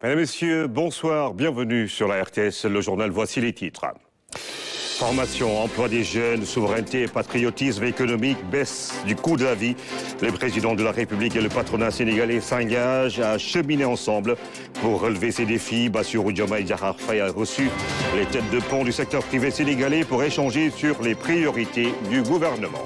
Mesdames, Messieurs, bonsoir, bienvenue sur la RTS, le journal, voici les titres. Formation, emploi des jeunes, souveraineté, patriotisme économique, baisse du coût de la vie. Le président de la République et le patronat sénégalais s'engagent à cheminer ensemble pour relever ces défis. Bassirou Diomaye Diakhar Faye a reçu les têtes de pont du secteur privé sénégalais pour échanger sur les priorités du gouvernement.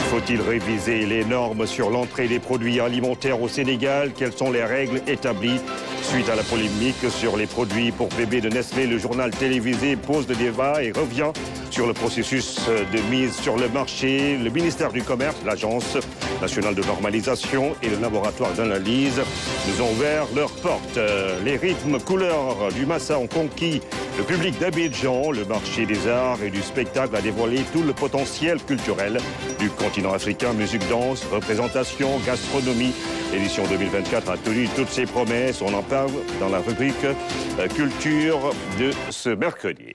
Faut-il réviser les normes sur l'entrée des produits alimentaires au Sénégal? Quelles sont les règles établies? Suite à la polémique sur les produits pour bébés de Nestlé, le journal télévisé pose le débat et revient sur le processus de mise sur le marché. Le ministère du Commerce, l'Agence nationale de normalisation et le laboratoire d'analyse nous ont ouvert leurs portes. Les rythmes couleurs du Massa ont conquis le public d'Abidjan. Le marché des arts et du spectacle a dévoilé tout le potentiel culturel du continent africain. Musique, danse, représentation, gastronomie. L'édition 2024 a tenu toutes ses promesses. On en parle dans la rubrique culture de ce mercredi.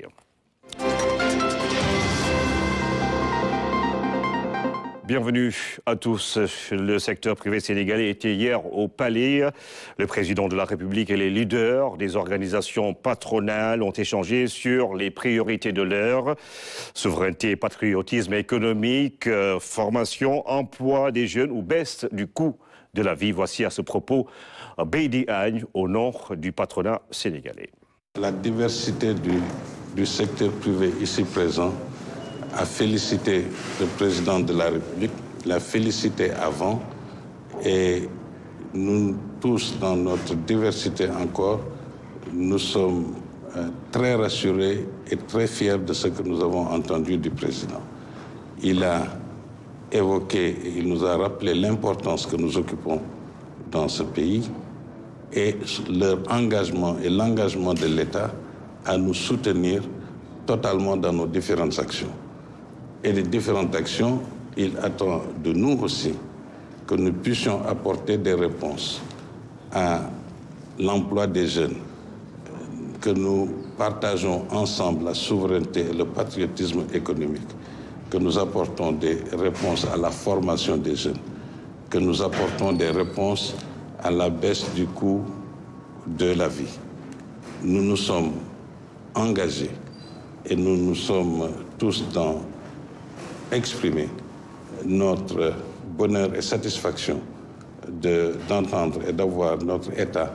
Bienvenue à tous. Le secteur privé sénégalais était hier au Palais. Le président de la République et les leaders des organisations patronales ont échangé sur les priorités de l'heure. Souveraineté, patriotisme économique, formation, emploi des jeunes ou baisse du coût de la vie. Voici à ce propos Beydi Agne au nom du patronat sénégalais. La diversité du secteur privé ici présent a félicité le président de la République, l'a félicité avant, et nous tous, dans notre diversité encore, nous sommes très rassurés et très fiers de ce que nous avons entendu du président. Il a évoqué, il nous a rappelé l'importance que nous occupons dans ce pays et leur engagement et l'engagement de l'État à nous soutenir totalement dans nos différentes actions. Et les différentes actions, il attend de nous aussi que nous puissions apporter des réponses à l'emploi des jeunes, que nous partageons ensemble la souveraineté et le patriotisme économique, que nous apportons des réponses à la formation des jeunes, que nous apportons des réponses à la baisse du coût de la vie. Nous nous sommes engagés et nous nous sommes tous dans exprimer notre bonheur et satisfaction d'entendre et d'avoir notre État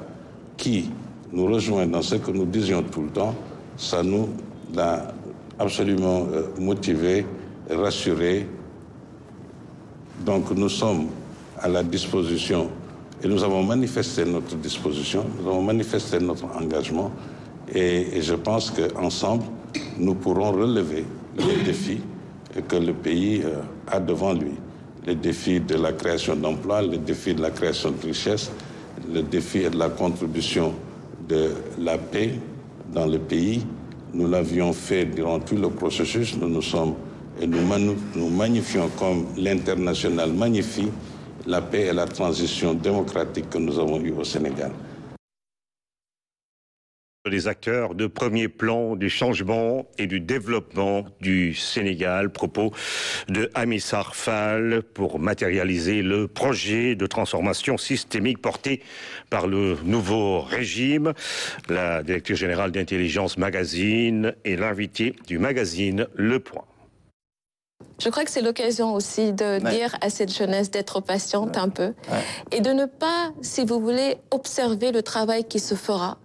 qui nous rejoint dans ce que nous disions tout le temps. Ça nous a absolument motivés, rassurés. Donc nous sommes à la disposition et nous avons manifesté notre disposition, nous avons manifesté notre engagement et je pense qu'ensemble, nous pourrons relever les défis que le pays a devant lui. Les défis de la création d'emplois, les défis de la création de richesses, le défi de la contribution de la paix dans le pays. Nous l'avions fait durant tout le processus. Nous magnifions comme l'international magnifie la paix et la transition démocratique que nous avons eue au Sénégal. Les acteurs de premier plan du changement et du développement du Sénégal. Propos de Hamissar Fall pour matérialiser le projet de transformation systémique porté par le nouveau régime. La directrice générale d'Intelligence Magazine est l'invitée du magazine Le Point. Je crois que c'est l'occasion aussi de dire à cette jeunesse d'être patiente un peu et de ne pas, si vous voulez, observer le travail qui se fera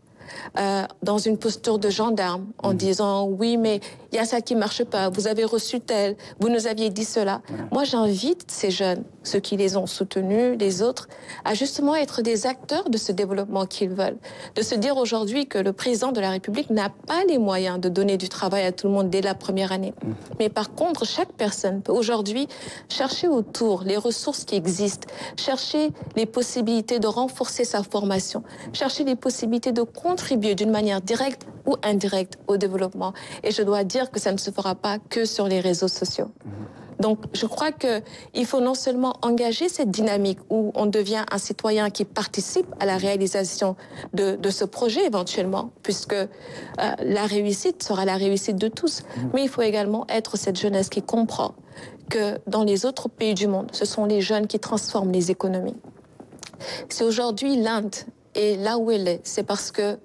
dans une posture de gendarme en disant oui mais il y a ça qui marche pas, vous avez reçu tel, vous nous aviez dit cela. Moi j'invite ces jeunes, ceux qui les ont soutenus, les autres, à justement être des acteurs de ce développement qu'ils veulent. De se dire aujourd'hui que le président de la République n'a pas les moyens de donner du travail à tout le monde dès la première année. Mais par contre, chaque personne peut aujourd'hui chercher autour les ressources qui existent, chercher les possibilités de renforcer sa formation, chercher les possibilités de contribuer d'une manière directe ou indirecte au développement. Et je dois dire que ça ne se fera pas que sur les réseaux sociaux. Donc, je crois qu'il faut non seulement engager cette dynamique où on devient un citoyen qui participe à la réalisation de ce projet éventuellement, puisque la réussite sera la réussite de tous, mais il faut également être cette jeunesse qui comprend que dans les autres pays du monde, ce sont les jeunes qui transforment les économies. Si aujourd'hui l'Inde est là où elle est, c'est parce que,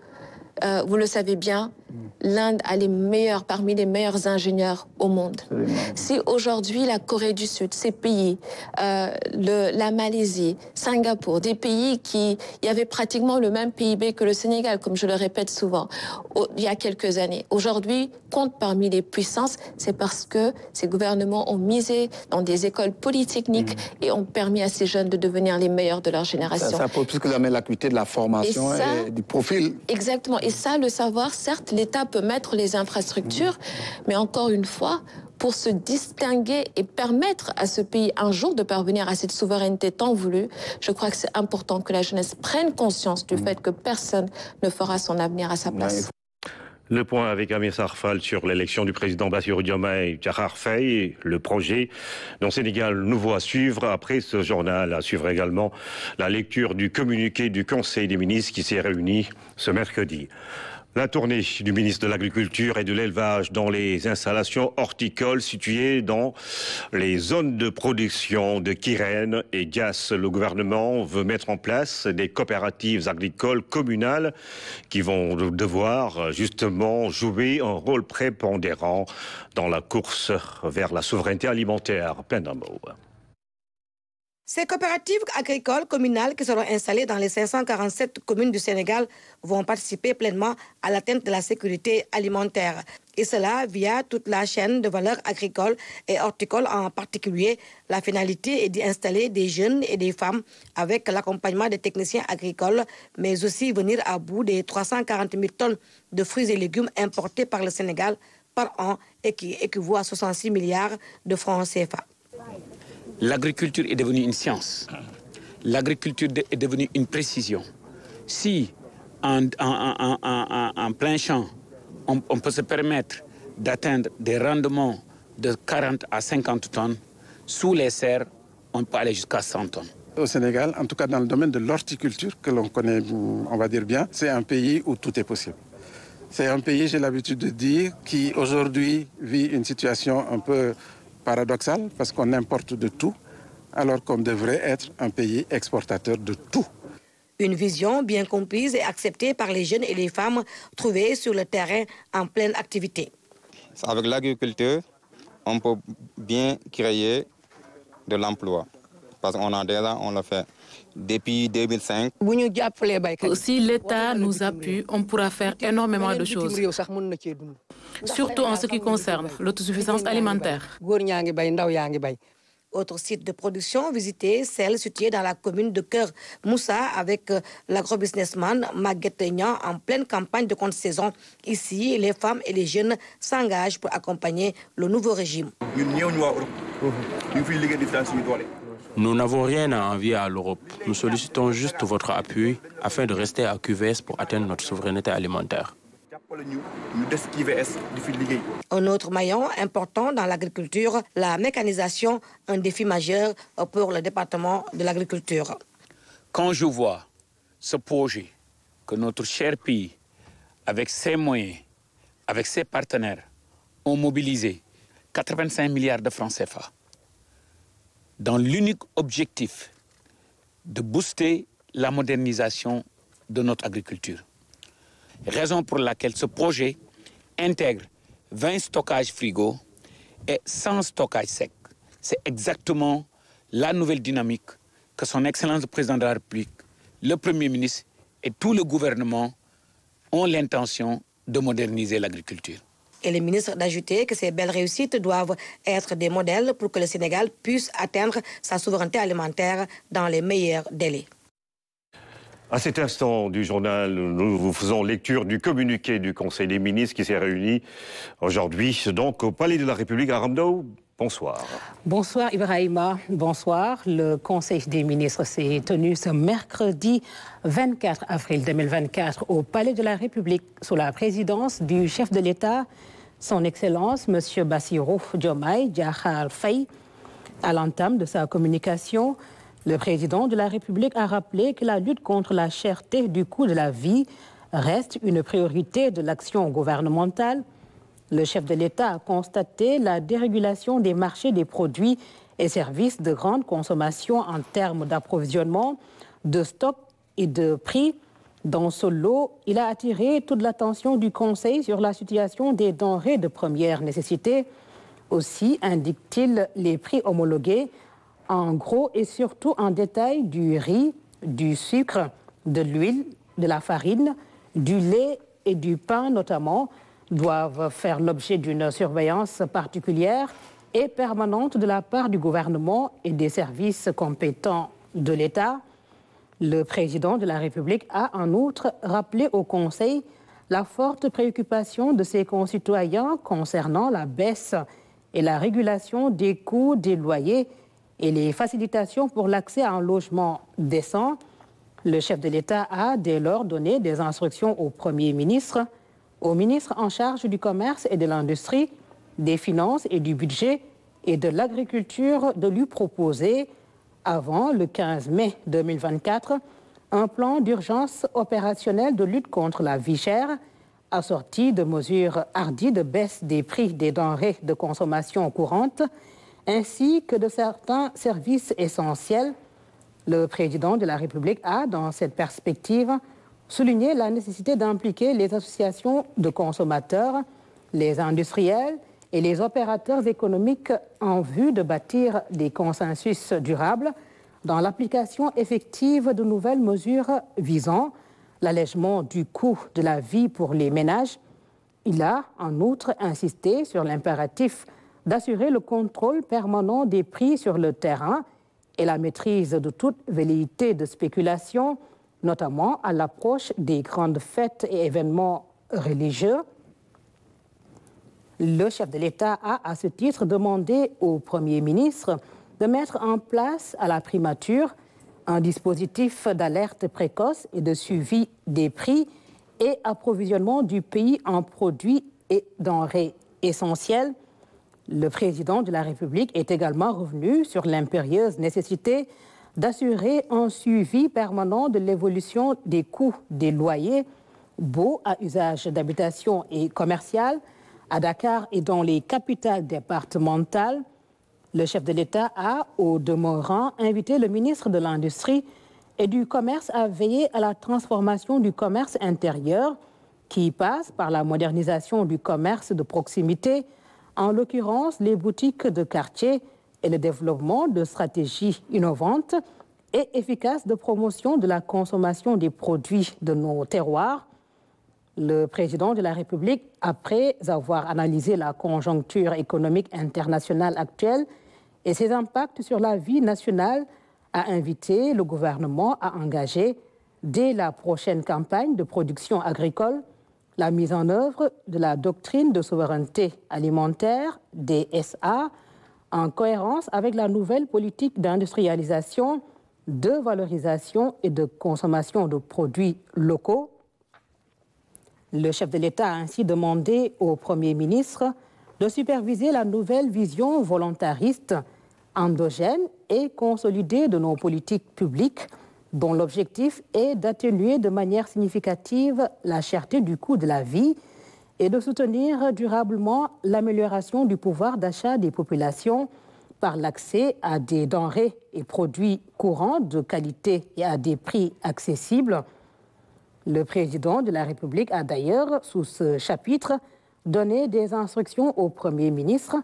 vous le savez bien, l'Inde a parmi les meilleurs ingénieurs au monde. Si aujourd'hui la Corée du Sud, ces pays, la Malaisie, Singapour, des pays qui avaient pratiquement le même PIB que le Sénégal, comme je le répète souvent, il y a quelques années, aujourd'hui comptent parmi les puissances, c'est parce que ces gouvernements ont misé dans des écoles polytechniques et ont permis à ces jeunes de devenir les meilleurs de leur génération. Ça pose plus que jamais l'acuité de la formation et du profil. Exactement. Et ça, le savoir, certes, l'État peut mettre les infrastructures, mais encore une fois, pour se distinguer et permettre à ce pays un jour de parvenir à cette souveraineté tant voulue, je crois que c'est important que la jeunesse prenne conscience du fait que personne ne fera son avenir à sa place. Le point avec Amir Sarfal sur l'élection du président Bassirou Diomaye Diakhar Faye, le projet dont Sénégal nouveau à suivre. Après ce journal, à suivre également la lecture du communiqué du Conseil des ministres qui s'est réuni ce mercredi. La tournée du ministre de l'Agriculture et de l'Élevage dans les installations horticoles situées dans les zones de production de Kirène et Gas. Le gouvernement veut mettre en place des coopératives agricoles communales qui vont devoir justement jouer un rôle prépondérant dans la course vers la souveraineté alimentaire. Plein d'un mot. Ces coopératives agricoles communales qui seront installées dans les 547 communes du Sénégal vont participer pleinement à l'atteinte de la sécurité alimentaire. Et cela via toute la chaîne de valeur agricole et horticole en particulier. La finalité est d'y installer des jeunes et des femmes avec l'accompagnement des techniciens agricoles, mais aussi venir à bout des 340 000 tonnes de fruits et légumes importés par le Sénégal par an et qui équivaut à 66 milliards de francs CFA. L'agriculture est devenue une science. L'agriculture est devenue une précision. Si en plein champ, on peut se permettre d'atteindre des rendements de 40 à 50 tonnes, sous les serres, on peut aller jusqu'à 100 tonnes. Au Sénégal, en tout cas dans le domaine de l'horticulture, que l'on connaît, on va dire bien, c'est un pays où tout est possible. C'est un pays, j'ai l'habitude de dire, qui aujourd'hui vit une situation un peu paradoxal parce qu'on importe de tout, alors qu'on devrait être un pays exportateur de tout. Une vision bien comprise et acceptée par les jeunes et les femmes trouvées sur le terrain en pleine activité. Avec l'agriculture, on peut bien créer de l'emploi. Parce qu'on a déjà, on l'a fait depuis 2005. Si l'État nous appuie, on pourra faire énormément de choses. Surtout en ce qui concerne l'autosuffisance alimentaire. Autre site de production visité, celle située dans la commune de Keur Moussa avec l'agrobusinessman Maguette Niang en pleine campagne de contre-saison. Ici, les femmes et les jeunes s'engagent pour accompagner le nouveau régime. Nous n'avons rien à envier à l'Europe. Nous sollicitons juste votre appui afin de rester à QVS pour atteindre notre souveraineté alimentaire. Un autre maillon important dans l'agriculture, la mécanisation, un défi majeur pour le département de l'agriculture. Quand je vois ce projet que notre cher pays, avec ses moyens, avec ses partenaires, ont mobilisé 85 milliards de francs CFA, dans l'unique objectif de booster la modernisation de notre agriculture. Raison pour laquelle ce projet intègre 20 stockages frigo et 100 stockages secs. C'est exactement la nouvelle dynamique que son Excellence le Président de la République, le Premier ministre et tout le gouvernement ont l'intention de moderniser l'agriculture. Et le ministre d'ajouter que ces belles réussites doivent être des modèles pour que le Sénégal puisse atteindre sa souveraineté alimentaire dans les meilleurs délais. À cet instant du journal, nous vous faisons lecture du communiqué du Conseil des ministres qui s'est réuni aujourd'hui donc au Palais de la République à Ramdo. Bonsoir. Bonsoir Ibrahima, bonsoir. Le Conseil des ministres s'est tenu ce mercredi 24 avril 2024 au Palais de la République sous la présidence du chef de l'État, son Excellence M. Bassirou Diomaye Diakhar Faye. À l'entame de sa communication, le président de la République a rappelé que la lutte contre la cherté du coût de la vie reste une priorité de l'action gouvernementale. Le chef de l'État a constaté la dérégulation des marchés des produits et services de grande consommation en termes d'approvisionnement, de stock et de prix. Dans ce lot, il a attiré toute l'attention du Conseil sur la situation des denrées de première nécessité. Aussi indique-t-il les prix homologués, en gros et surtout en détail, du riz, du sucre, de l'huile, de la farine, du lait et du pain notamment, doivent faire l'objet d'une surveillance particulière et permanente de la part du gouvernement et des services compétents de l'État. Le président de la République a en outre rappelé au Conseil la forte préoccupation de ses concitoyens concernant la baisse et la régulation des coûts des loyers et les facilitations pour l'accès à un logement décent. Le chef de l'État a dès lors donné des instructions au Premier ministre, au ministre en charge du commerce et de l'industrie, des finances et du budget et de l'agriculture de lui proposer, avant le 15 mai 2024, un plan d'urgence opérationnel de lutte contre la vie chère, assorti de mesures hardies de baisse des prix des denrées de consommation courante, ainsi que de certains services essentiels. Le président de la République a, dans cette perspective, souligné la nécessité d'impliquer les associations de consommateurs, les industriels et les opérateurs économiques en vue de bâtir des consensus durables dans l'application effective de nouvelles mesures visant l'allègement du coût de la vie pour les ménages. Il a en outre insisté sur l'impératif d'assurer le contrôle permanent des prix sur le terrain et la maîtrise de toute velléité de spéculation, notamment à l'approche des grandes fêtes et événements religieux. Le chef de l'État a, à ce titre, demandé au Premier ministre de mettre en place à la primature un dispositif d'alerte précoce et de suivi des prix et approvisionnement du pays en produits et denrées essentielles. Le président de la République est également revenu sur l'impérieuse nécessité d'assurer un suivi permanent de l'évolution des coûts des loyers, baux à usage d'habitation et commercial, à Dakar et dans les capitales départementales. Le chef de l'État a, au demeurant, invité le ministre de l'Industrie et du Commerce à veiller à la transformation du commerce intérieur, qui passe par la modernisation du commerce de proximité, en l'occurrence les boutiques de quartier, et le développement de stratégies innovantes et efficaces de promotion de la consommation des produits de nos terroirs. Le président de la République, après avoir analysé la conjoncture économique internationale actuelle et ses impacts sur la vie nationale, a invité le gouvernement à engager, dès la prochaine campagne de production agricole, la mise en œuvre de la doctrine de souveraineté alimentaire, DSA, en cohérence avec la nouvelle politique d'industrialisation, de valorisation et de consommation de produits locaux. Le chef de l'État a ainsi demandé au Premier ministre de superviser la nouvelle vision volontariste, endogène et consolidée de nos politiques publiques, dont l'objectif est d'atténuer de manière significative la cherté du coût de la vie et de soutenir durablement l'amélioration du pouvoir d'achat des populations par l'accès à des denrées et produits courants de qualité et à des prix accessibles. Le président de la République a d'ailleurs, sous ce chapitre, donné des instructions au Premier ministre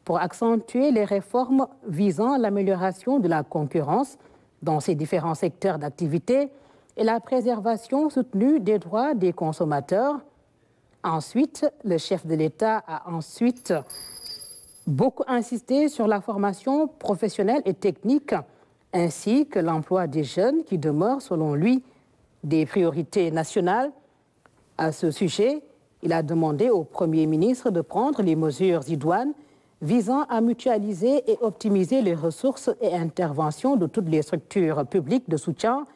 pour accentuer les réformes visant l'amélioration de la concurrence dans ces différents secteurs d'activité et la préservation soutenue des droits des consommateurs. Ensuite, le chef de l'État a beaucoup insisté sur la formation professionnelle et technique, ainsi que l'emploi des jeunes qui demeurent, selon lui, des priorités nationales. À ce sujet, il a demandé au Premier ministre de prendre les mesures idoines visant à mutualiser et optimiser les ressources et interventions de toutes les structures publiques de soutien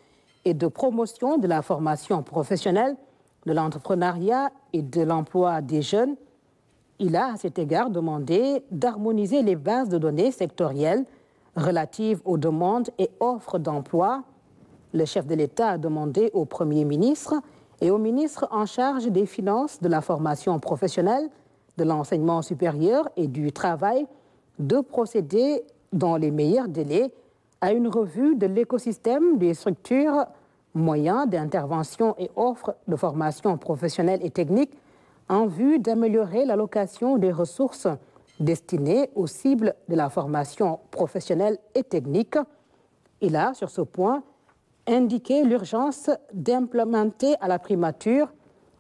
et de promotion de la formation professionnelle, de l'entrepreneuriat et de l'emploi des jeunes. Il a à cet égard demandé d'harmoniser les bases de données sectorielles relatives aux demandes et offres d'emploi. Le chef de l'État a demandé au Premier ministre et au ministre en charge des Finances, de la formation professionnelle, de l'enseignement supérieur et du travail de procéder dans les meilleurs délais à une revue de l'écosystème des structures moyens d'intervention et offres de formation professionnelle et technique en vue d'améliorer l'allocation des ressources destinées aux cibles de la formation professionnelle et technique. Il a, sur ce point, indiqué l'urgence d'implémenter à la primature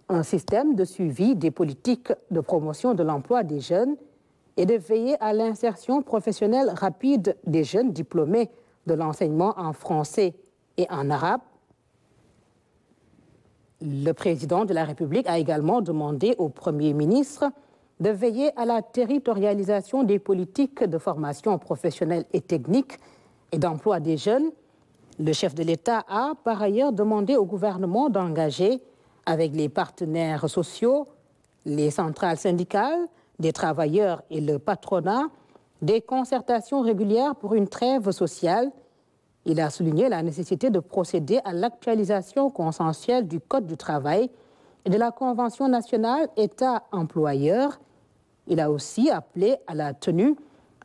un système de suivi des politiques de promotion de l'emploi des jeunes et de veiller à l'insertion professionnelle rapide des jeunes diplômés de l'enseignement en français et en arabe. Le président de la République a également demandé au Premier ministre de veiller à la territorialisation des politiques de formation professionnelle et technique et d'emploi des jeunes. Le chef de l'État a par ailleurs demandé au gouvernement d'engager avec les partenaires sociaux, les centrales syndicales, des travailleurs et le patronat, des concertations régulières pour une trêve sociale. Il a souligné la nécessité de procéder à l'actualisation consensuelle du Code du travail et de la Convention nationale État-employeur. Il a aussi appelé à la tenue,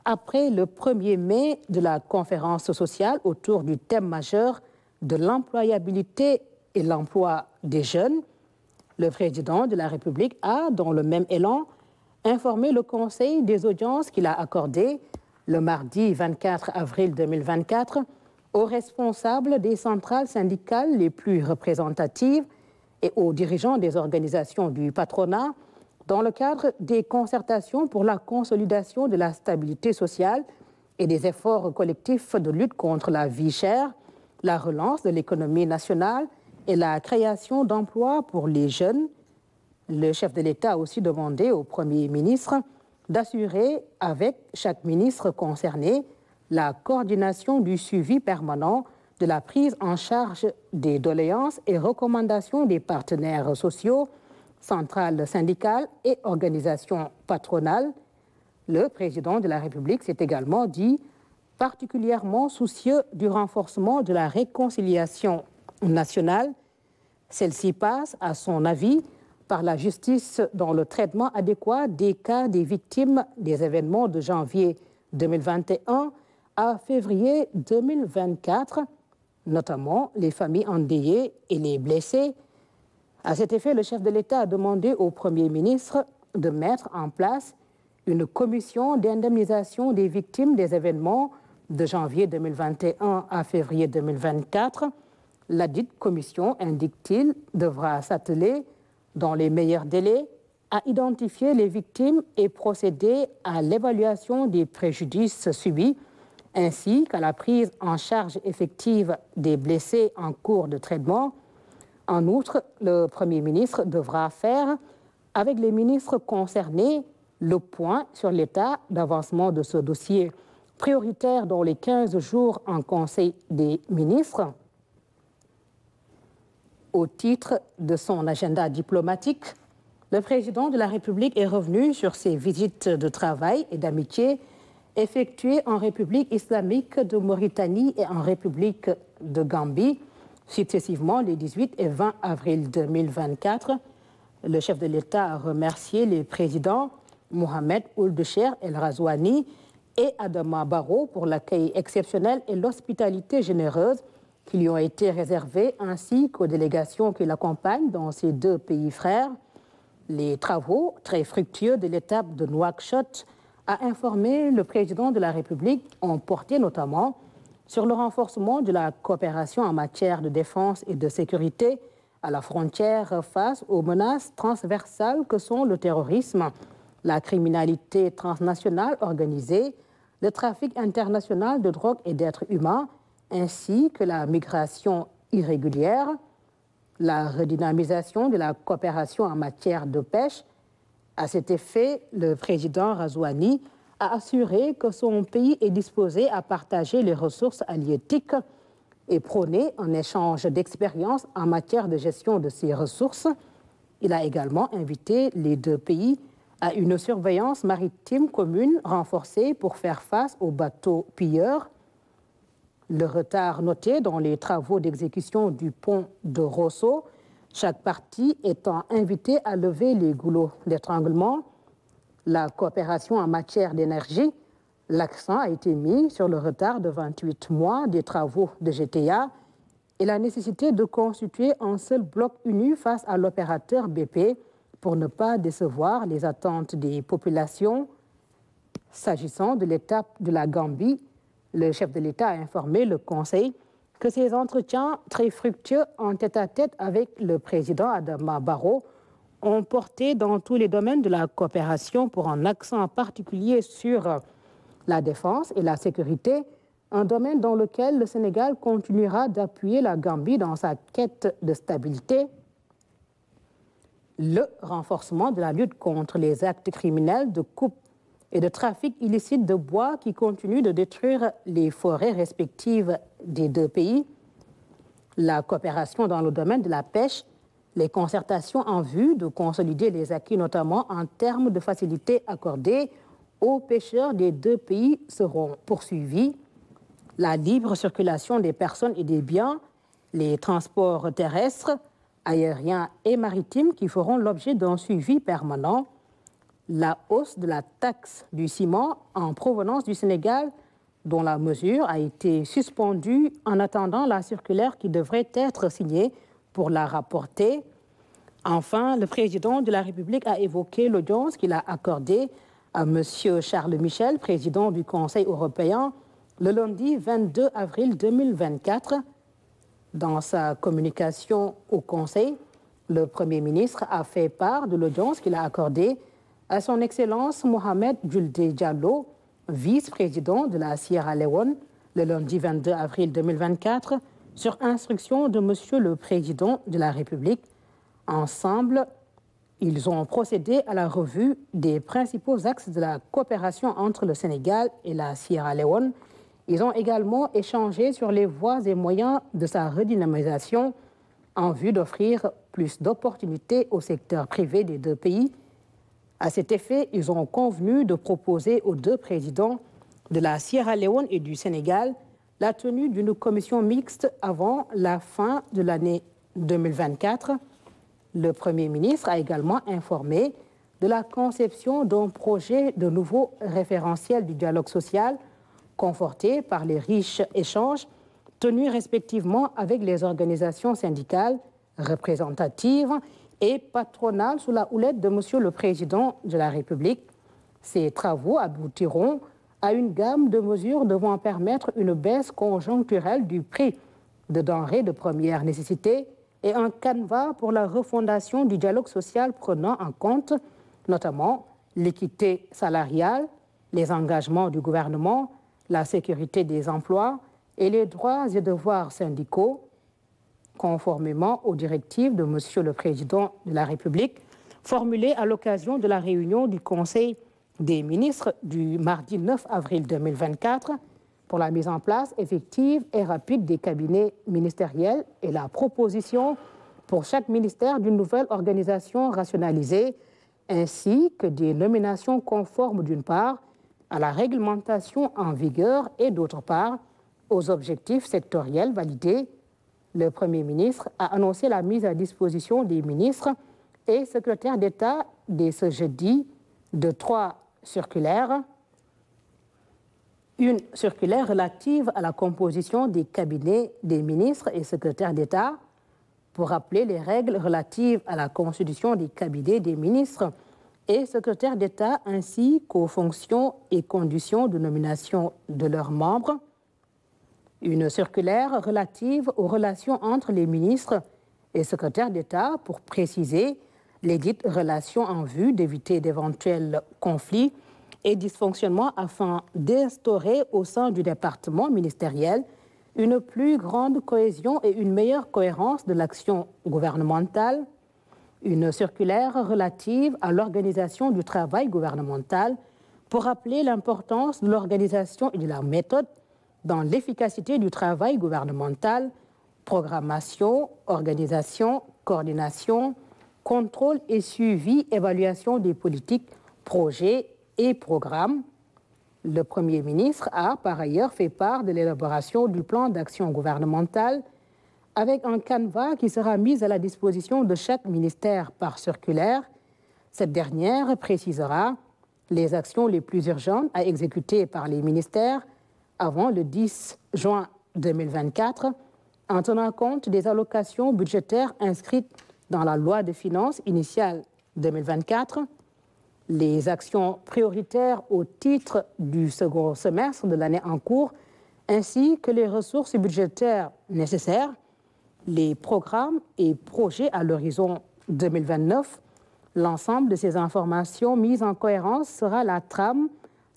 après le 1er mai, de la conférence sociale autour du thème majeur de l'employabilité et l'emploi des jeunes. Le président de la République a, dans le même élan, informé le Conseil des audiences qu'il a accordé le mardi 24 avril 2024 aux responsables des centrales syndicales les plus représentatives et aux dirigeants des organisations du patronat dans le cadre des concertations pour la consolidation de la stabilité sociale et des efforts collectifs de lutte contre la vie chère, la relance de l'économie nationale et la création d'emplois pour les jeunes. Le chef de l'État a aussi demandé au Premier ministre d'assurer avec chaque ministre concerné la coordination du suivi permanent de la prise en charge des doléances et recommandations des partenaires sociaux, centrales syndicales et organisations patronales. Le président de la République s'est également dit particulièrement soucieux du renforcement de la réconciliation nationale. Celle-ci passe, à son avis, par la justice dans le traitement adéquat des cas des victimes des événements de janvier 2021 à février 2024, notamment les familles endeuillées et les blessés. À cet effet, le chef de l'État a demandé au Premier ministre de mettre en place une commission d'indemnisation des victimes des événements de janvier 2021 à février 2024. Ladite commission, indique-t-il, devra s'atteler dans les meilleurs délais à identifier les victimes et procéder à l'évaluation des préjudices subis, ainsi qu'à la prise en charge effective des blessés en cours de traitement. En outre, le Premier ministre devra faire, avec les ministres concernés, le point sur l'état d'avancement de ce dossier prioritaire dans les 15 jours en Conseil des ministres. Au titre de son agenda diplomatique, le président de la République est revenu sur ses visites de travail et d'amitié effectuées en République islamique de Mauritanie et en République de Gambie, successivement les 18 et 20 avril 2024. Le chef de l'État a remercié les présidents Mohamed Ould Cheikh El Razouani et Adama Barrow pour l'accueil exceptionnel et l'hospitalité généreuse qui lui ont été réservés, ainsi qu'aux délégations qui l'accompagnent dans ces deux pays frères. Les travaux très fructueux de l'étape de Nouakchott, a informé le président de la République, ont porté notamment sur le renforcement de la coopération en matière de défense et de sécurité à la frontière face aux menaces transversales que sont le terrorisme, la criminalité transnationale organisée, le trafic international de drogue et d'êtres humains, ainsi que la migration irrégulière, la redynamisation de la coopération en matière de pêche. À cet effet, le président Razouani a assuré que son pays est disposé à partager les ressources halieutiques et prôner un échange d'expériences en matière de gestion de ces ressources. Il a également invité les deux pays à une surveillance maritime commune renforcée pour faire face aux bateaux pilleurs. Le retard noté dans les travaux d'exécution du pont de Rosso, chaque partie étant invitée à lever les goulots d'étranglement. La coopération en matière d'énergie, l'accent a été mis sur le retard de 28 mois des travaux de GTA et la nécessité de constituer un seul bloc uni face à l'opérateur BP pour ne pas décevoir les attentes des populations. S'agissant de l'étape de la Gambie, le chef de l'État a informé le Conseil que ces entretiens très fructueux en tête-à-tête avec le président Adama Barrow ont porté dans tous les domaines de la coopération pour un accent particulier sur la défense et la sécurité, un domaine dans lequel le Sénégal continuera d'appuyer la Gambie dans sa quête de stabilité. Le renforcement de la lutte contre les actes criminels de coupe et de trafic illicite de bois qui continuent de détruire les forêts respectives des deux pays, la coopération dans le domaine de la pêche, les concertations en vue de consolider les acquis, notamment en termes de facilités accordées aux pêcheurs des deux pays, seront poursuivies. La libre circulation des personnes et des biens, les transports terrestres, aériens et maritimes qui feront l'objet d'un suivi permanent, la hausse de la taxe du ciment en provenance du Sénégal, dont la mesure a été suspendue en attendant la circulaire qui devrait être signée pour la rapporter. Enfin, le président de la République a évoqué l'audience qu'il a accordée à M. Charles Michel, président du Conseil européen, le lundi 22 avril 2024. Dans sa communication au Conseil, le Premier ministre a fait part de l'audience qu'il a accordée à son Excellence Mohamed Julde Diallo, vice-président de la Sierra Leone, le lundi 22 avril 2024, sur instruction de Monsieur le Président de la République. Ensemble, ils ont procédé à la revue des principaux axes de la coopération entre le Sénégal et la Sierra Leone. Ils ont également échangé sur les voies et moyens de sa redynamisation en vue d'offrir plus d'opportunités au secteur privé des deux pays. À cet effet, ils ont convenu de proposer aux deux présidents de la Sierra Leone et du Sénégal la tenue d'une commission mixte avant la fin de l'année 2024. Le Premier ministre a également informé de la conception d'un projet de nouveau référentiel du dialogue social, conforté par les riches échanges tenus respectivement avec les organisations syndicales représentatives et patronales sous la houlette de Monsieur le Président de la République. Ces travaux aboutiront à une gamme de mesures devant permettre une baisse conjoncturelle du prix de denrées de première nécessité et un canevas pour la refondation du dialogue social prenant en compte notamment l'équité salariale, les engagements du gouvernement, la sécurité des emplois et les droits et devoirs syndicaux, conformément aux directives de Monsieur le Président de la République, formulées à l'occasion de la réunion du Conseil des ministres du mardi 9 avril 2024 pour la mise en place effective et rapide des cabinets ministériels et la proposition pour chaque ministère d'une nouvelle organisation rationalisée, ainsi que des nominations conformes d'une part à la réglementation en vigueur et d'autre part aux objectifs sectoriels validés. Le Premier ministre a annoncé la mise à disposition des ministres et secrétaires d'État dès ce jeudi de 3 circulaires. Une circulaire relative à la composition des cabinets des ministres et secrétaires d'État pour rappeler les règles relatives à la constitution des cabinets des ministres et secrétaires d'État ainsi qu'aux fonctions et conditions de nomination de leurs membres. Une circulaire relative aux relations entre les ministres et secrétaires d'État pour préciser les dites relations en vue d'éviter d'éventuels conflits et dysfonctionnements afin d'instaurer au sein du département ministériel une plus grande cohésion et une meilleure cohérence de l'action gouvernementale. Une circulaire relative à l'organisation du travail gouvernemental pour rappeler l'importance de l'organisation et de la méthode dans l'efficacité du travail gouvernemental, programmation, organisation, coordination, contrôle et suivi, évaluation des politiques, projets et programmes. Le Premier ministre a par ailleurs fait part de l'élaboration du plan d'action gouvernementale avec un canevas qui sera mis à la disposition de chaque ministère par circulaire. Cette dernière précisera les actions les plus urgentes à exécuter par les ministères avant le 10 juin 2024, en tenant compte des allocations budgétaires inscrites dans la loi de finances initiale 2024, les actions prioritaires au titre du second semestre de l'année en cours, ainsi que les ressources budgétaires nécessaires, les programmes et projets à l'horizon 2029. L'ensemble de ces informations mises en cohérence sera la trame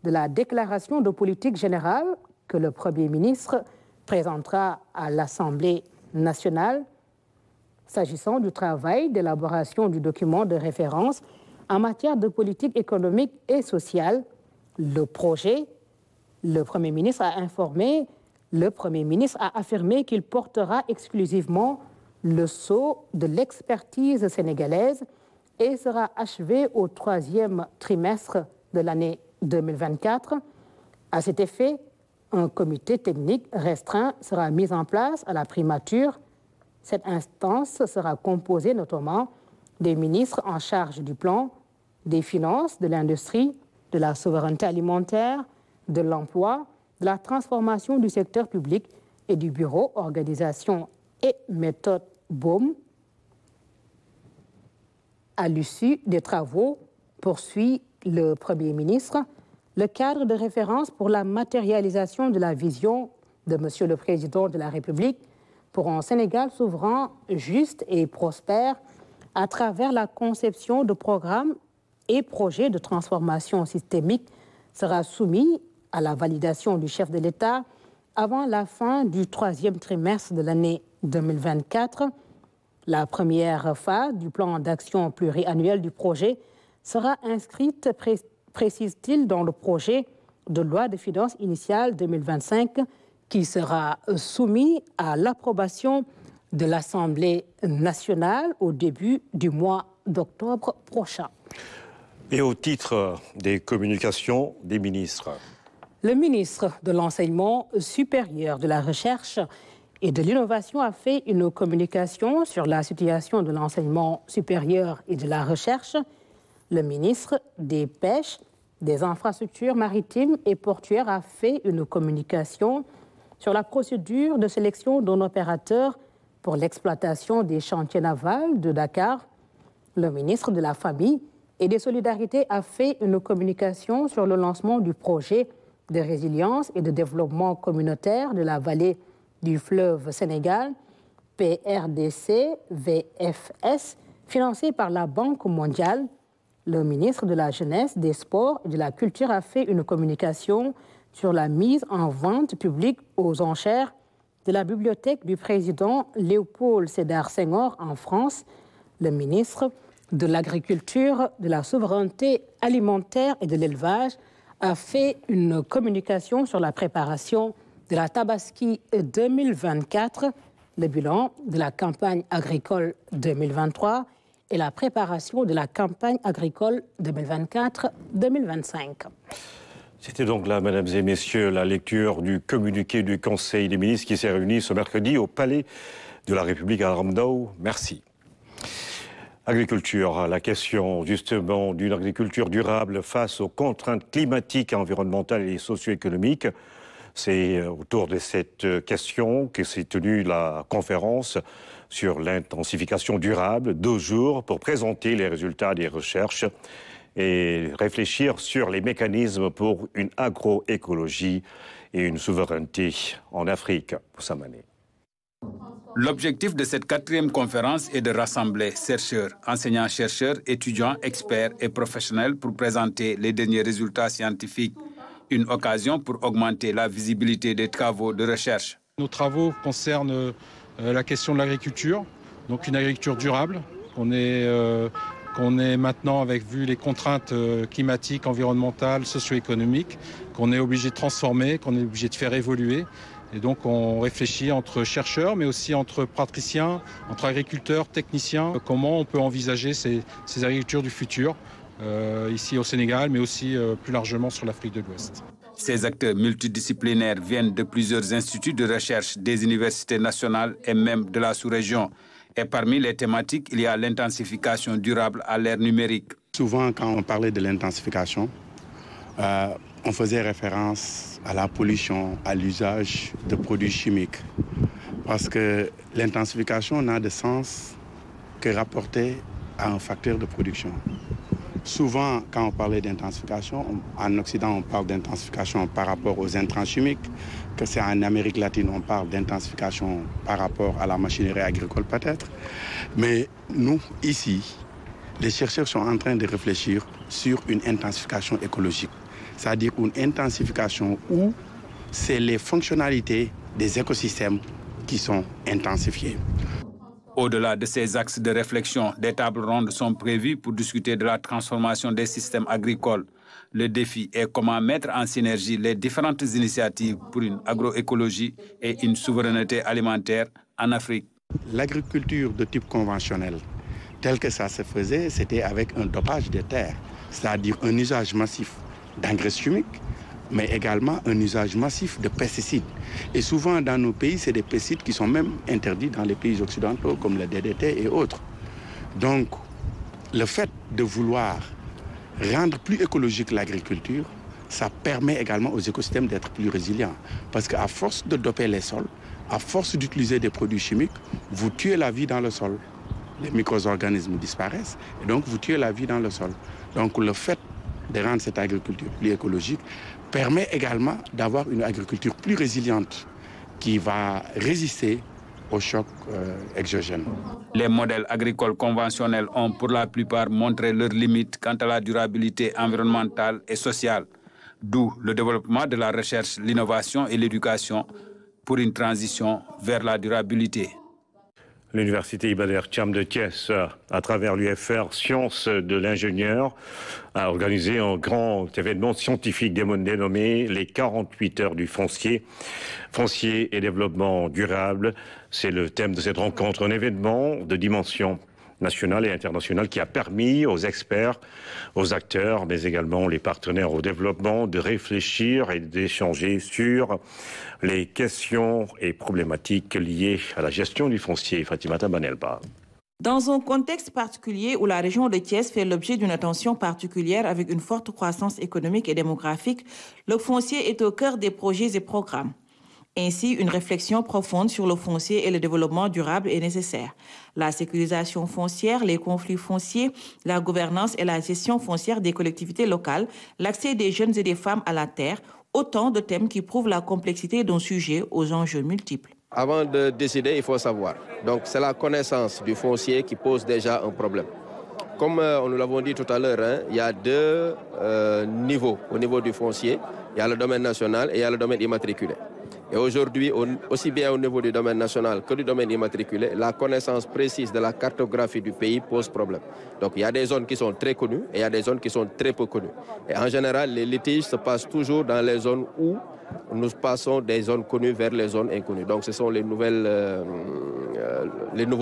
de la déclaration de politique générale que le Premier ministre présentera à l'Assemblée nationale. S'agissant du travail d'élaboration du document de référence en matière de politique économique et sociale, le projet, le Premier ministre a affirmé qu'il portera exclusivement le sceau de l'expertise sénégalaise et sera achevé au 3e trimestre de l'année 2024. À cet effet, un comité technique restreint sera mis en place à la primature. Cette instance sera composée notamment des ministres en charge du plan, des finances, de l'industrie, de la souveraineté alimentaire, de l'emploi, de la transformation du secteur public et du bureau organisation et méthode BOM. À l'issue des travaux, poursuit le Premier ministre, le cadre de référence pour la matérialisation de la vision de M. le Président de la République pour un Sénégal souverain, juste et prospère à travers la conception de programmes et projets de transformation systémique sera soumis à la validation du chef de l'État avant la fin du 3e trimestre de l'année 2024. La première phase du plan d'action pluriannuel du projet sera inscrite, précise-t-il, dans le projet de loi de finances initiale 2025 qui sera soumis à l'approbation de l'Assemblée nationale au début du mois d'octobre prochain. Et au titre des communications des ministres. Le ministre de l'Enseignement supérieur, de la Recherche et de l'Innovation a fait une communication sur la situation de l'enseignement supérieur et de la recherche. Le ministre des Pêches, des Infrastructures maritimes et portuaires a fait une communication sur la procédure de sélection d'un opérateur pour l'exploitation des chantiers navals de Dakar. Le ministre de la Famille et des Solidarités a fait une communication sur le lancement du projet de résilience et de développement communautaire de la vallée du fleuve Sénégal, PRDC-VFS, financé par la Banque mondiale. Le ministre de la Jeunesse, des Sports et de la Culture a fait une communication sur la mise en vente publique aux enchères de la bibliothèque du président Léopold Sédar Senghor en France. Le ministre de l'Agriculture, de la Souveraineté alimentaire et de l'Élevage a fait une communication sur la préparation de la Tabaski 2024, le bilan de la campagne agricole 2023 et la préparation de la campagne agricole 2024-2025. C'était donc là, mesdames et messieurs, la lecture du communiqué du Conseil des ministres qui s'est réuni ce mercredi au Palais de la République à Ramdao. Merci. Agriculture, la question justement d'une agriculture durable face aux contraintes climatiques, environnementales et socio-économiques. C'est autour de cette question que s'est tenue la conférence sur l'intensification durable, 2 jours pour présenter les résultats des recherches et réfléchir sur les mécanismes pour une agroécologie et une souveraineté en Afrique. Poussamané. L'objectif de cette 4e conférence est de rassembler chercheurs, enseignants-chercheurs, étudiants, experts et professionnels pour présenter les derniers résultats scientifiques. Une occasion pour augmenter la visibilité des travaux de recherche. Nos travaux concernent la question de l'agriculture, donc une agriculture durable, qu'on est maintenant, avec vu les contraintes climatiques, environnementales, socio-économiques, qu'on est obligé de transformer, qu'on est obligé de faire évoluer. Et donc on réfléchit entre chercheurs, mais aussi entre praticiens, entre agriculteurs, techniciens, comment on peut envisager ces agricultures du futur, ici au Sénégal, mais aussi plus largement sur l'Afrique de l'Ouest. Ces acteurs multidisciplinaires viennent de plusieurs instituts de recherche, des universités nationales et même de la sous-région. Et parmi les thématiques, il y a l'intensification durable à l'ère numérique. Souvent, quand on parlait de l'intensification, on faisait référence à la pollution, à l'usage de produits chimiques. Parce que l'intensification n'a de sens que rapportée à un facteur de production. Souvent, quand on parlait d'intensification, en Occident, on parle d'intensification par rapport aux intrants chimiques, que c'est en Amérique latine, on parle d'intensification par rapport à la machinerie agricole peut-être. Mais nous, ici, les chercheurs sont en train de réfléchir sur une intensification écologique, c'est-à-dire une intensification où c'est les fonctionnalités des écosystèmes qui sont intensifiées. Au-delà de ces axes de réflexion, des tables rondes sont prévues pour discuter de la transformation des systèmes agricoles. Le défi est comment mettre en synergie les différentes initiatives pour une agroécologie et une souveraineté alimentaire en Afrique. L'agriculture de type conventionnel, tel que ça se faisait, c'était avec un dopage des terres, c'est-à-dire un usage massif d'engrais chimiques, mais également un usage massif de pesticides. Et souvent, dans nos pays, c'est des pesticides qui sont même interdits dans les pays occidentaux, comme le DDT et autres. Donc, le fait de vouloir rendre plus écologique l'agriculture, ça permet également aux écosystèmes d'être plus résilients. Parce qu'à force de doper les sols, à force d'utiliser des produits chimiques, vous tuez la vie dans le sol. Les micro-organismes disparaissent et donc vous tuez la vie dans le sol. Donc, le fait de rendre cette agriculture plus écologique permet également d'avoir une agriculture plus résiliente qui va résister aux chocs exogènes. Les modèles agricoles conventionnels ont pour la plupart montré leurs limites quant à la durabilité environnementale et sociale, d'où le développement de la recherche, l'innovation et l'éducation pour une transition vers la durabilité. L'Université Iba Der Thiam de Thiès, à travers l'UFR Sciences de l'ingénieur, a organisé un grand événement scientifique dénommé les 48 heures du foncier. Foncier et développement durable, c'est le thème de cette rencontre, un événement de dimension nationale et internationale qui a permis aux experts, aux acteurs, mais également les partenaires au développement de réfléchir et d'échanger sur les questions et problématiques liées à la gestion du foncier. Fatimata Banelba. Dans un contexte particulier où la région de Thiès fait l'objet d'une attention particulière avec une forte croissance économique et démographique, le foncier est au cœur des projets et programmes. Ainsi, une réflexion profonde sur le foncier et le développement durable est nécessaire. La sécurisation foncière, les conflits fonciers, la gouvernance et la gestion foncière des collectivités locales, l'accès des jeunes et des femmes à la terre, autant de thèmes qui prouvent la complexité d'un sujet aux enjeux multiples. Avant de décider, il faut savoir. Donc c'est la connaissance du foncier qui pose déjà un problème. Comme nous l'avons dit tout à l'heure, il y a deux niveaux au niveau du foncier. Il y a le domaine national et il y a le domaine immatriculé. Et aujourd'hui, aussi bien au niveau du domaine national que du domaine immatriculé, la connaissance précise de la cartographie du pays pose problème. Donc il y a des zones qui sont très connues et il y a des zones qui sont très peu connues. Et en général, les litiges se passent toujours dans les zones où nous passons des zones connues vers les zones inconnues. Donc ce sont les nouveaux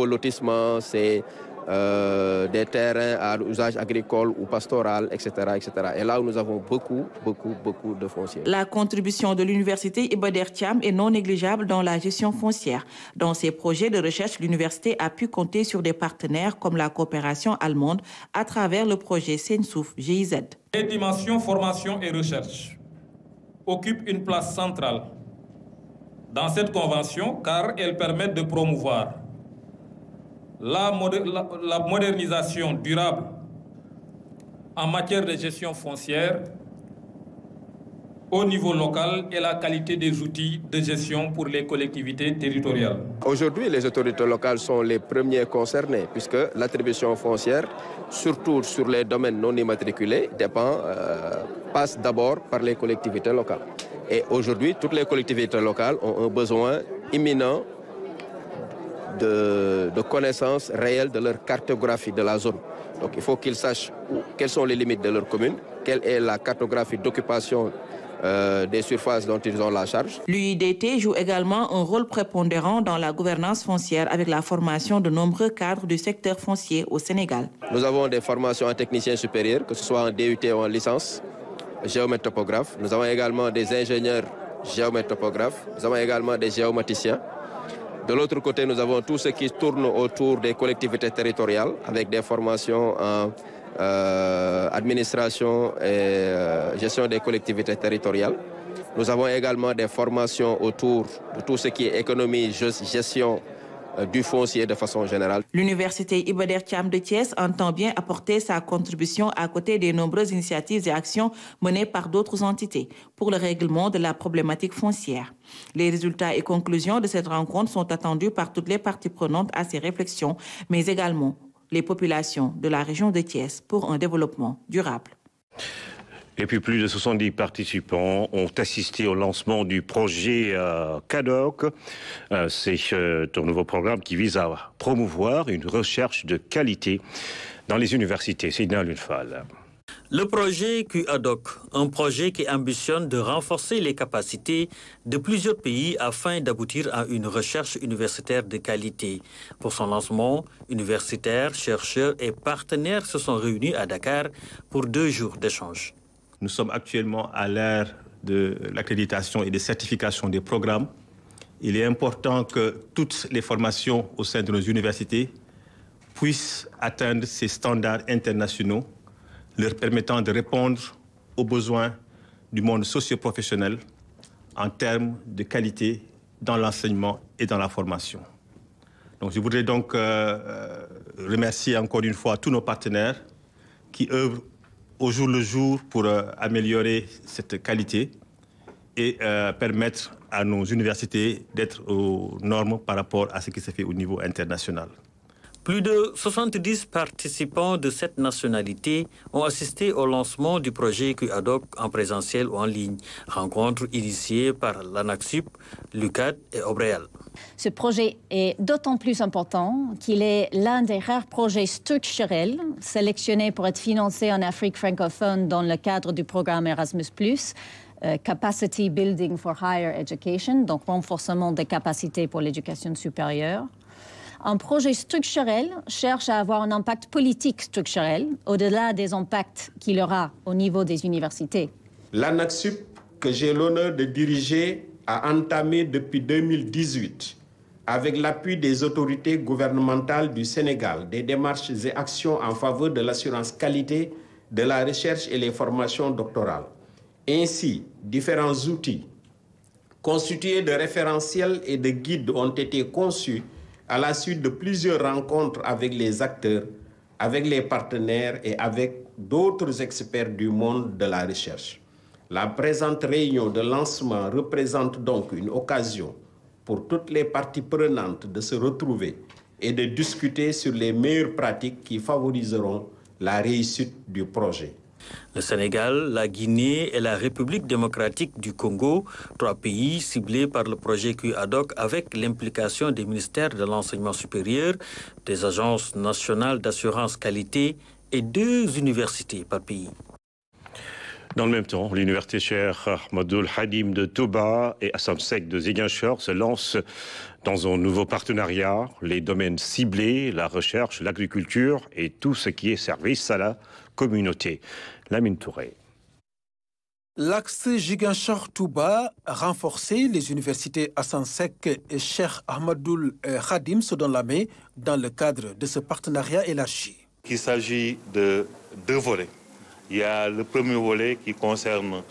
lotissements, c'est des terrains à usage agricole ou pastoral, etc., etc. Et là où nous avons beaucoup de fonciers. La contribution de l'Université Iba Der Thiam est non négligeable dans la gestion foncière. Dans ses projets de recherche, l'université a pu compter sur des partenaires comme la coopération allemande à travers le projet Sensouf GIZ. Les dimensions formation et recherche occupent une place centrale dans cette convention car elles permettent de promouvoir la modernisation durable en matière de gestion foncière au niveau local et la qualité des outils de gestion pour les collectivités territoriales. Aujourd'hui, les autorités locales sont les premiers concernés puisque l'attribution foncière, surtout sur les domaines non immatriculés, passe d'abord par les collectivités locales. Et aujourd'hui, toutes les collectivités locales ont un besoin imminent de connaissance réelle de leur cartographie de la zone. Donc il faut qu'ils sachent quelles sont les limites de leur commune, quelle est la cartographie d'occupation des surfaces dont ils ont la charge. L'UIDT joue également un rôle prépondérant dans la gouvernance foncière avec la formation de nombreux cadres du secteur foncier au Sénégal. Nous avons des formations en techniciens supérieurs, que ce soit en DUT ou en licence, géomètre topographe. Nous avons également des ingénieurs géomètre topographes. Nous avons également des géomaticiens. De l'autre côté, nous avons tout ce qui tourne autour des collectivités territoriales avec des formations en administration et gestion des collectivités territoriales. Nous avons également des formations autour de tout ce qui est économie, gestion du foncier de façon générale. L'Université Iba Der Thiam de Thiès entend bien apporter sa contribution à côté des nombreuses initiatives et actions menées par d'autres entités pour le règlement de la problématique foncière. Les résultats et conclusions de cette rencontre sont attendus par toutes les parties prenantes à ces réflexions, mais également les populations de la région de Thiès pour un développement durable. Et puis plus de 70 participants ont assisté au lancement du projet CADOC. C'est un nouveau programme qui vise à promouvoir une recherche de qualité dans les universités. Sidna Lunfal. Le projet QADOC, un projet qui ambitionne de renforcer les capacités de plusieurs pays afin d'aboutir à une recherche universitaire de qualité. Pour son lancement, universitaires, chercheurs et partenaires se sont réunis à Dakar pour 2 jours d'échange. Nous sommes actuellement à l'ère de l'accréditation et de certification des programmes. Il est important que toutes les formations au sein de nos universités puissent atteindre ces standards internationaux, leur permettant de répondre aux besoins du monde socio-professionnel en termes de qualité dans l'enseignement et dans la formation. Donc, je voudrais donc remercier encore une fois tous nos partenaires qui œuvrent au jour le jour pour améliorer cette qualité et permettre à nos universités d'être aux normes par rapport à ce qui se fait au niveau international. Plus de 70 participants de cette nationalité ont assisté au lancement du projet QADOC en présentiel ou en ligne. Rencontre initiée par l'ANAQ-Sup, l'UCAD et Obréal. Ce projet est d'autant plus important qu'il est l'un des rares projets structurels sélectionnés pour être financés en Afrique francophone dans le cadre du programme Erasmus+, Capacity Building for Higher Education, donc renforcement des capacités pour l'éducation supérieure. Un projet structurel cherche à avoir un impact politique structurel, au-delà des impacts qu'il aura au niveau des universités. L'ANAQ-Sup, que j'ai l'honneur de diriger, a entamé depuis 2018, avec l'appui des autorités gouvernementales du Sénégal, des démarches et actions en faveur de l'assurance qualité de la recherche et les formations doctorales. Ainsi, différents outils constitués de référentiels et de guides ont été conçus à la suite de plusieurs rencontres avec les acteurs, avec les partenaires et avec d'autres experts du monde de la recherche. La présente réunion de lancement représente donc une occasion pour toutes les parties prenantes de se retrouver et de discuter sur les meilleures pratiques qui favoriseront la réussite du projet. Le Sénégal, la Guinée et la République démocratique du Congo, 3 pays ciblés par le projet QADOC avec l'implication des ministères de l'enseignement supérieur, des agences nationales d'assurance qualité et 2 universités par pays. Dans le même temps, l'université Cheikh Ahmadoul Khadim de Touba et Assam Seck de Ziguinchor se lancent dans un nouveau partenariat. Les domaines ciblés, la recherche, l'agriculture et tout ce qui est service à la communauté. Lamine Touré. L'axe Ziguinchor-Touba, renforcé, les universités Assam Seck et Cheikh Ahmadoul Khadim se donnent la main dans le cadre de ce partenariat élargi. Il s'agit de 2 volets. Il y a le premier volet qui concerne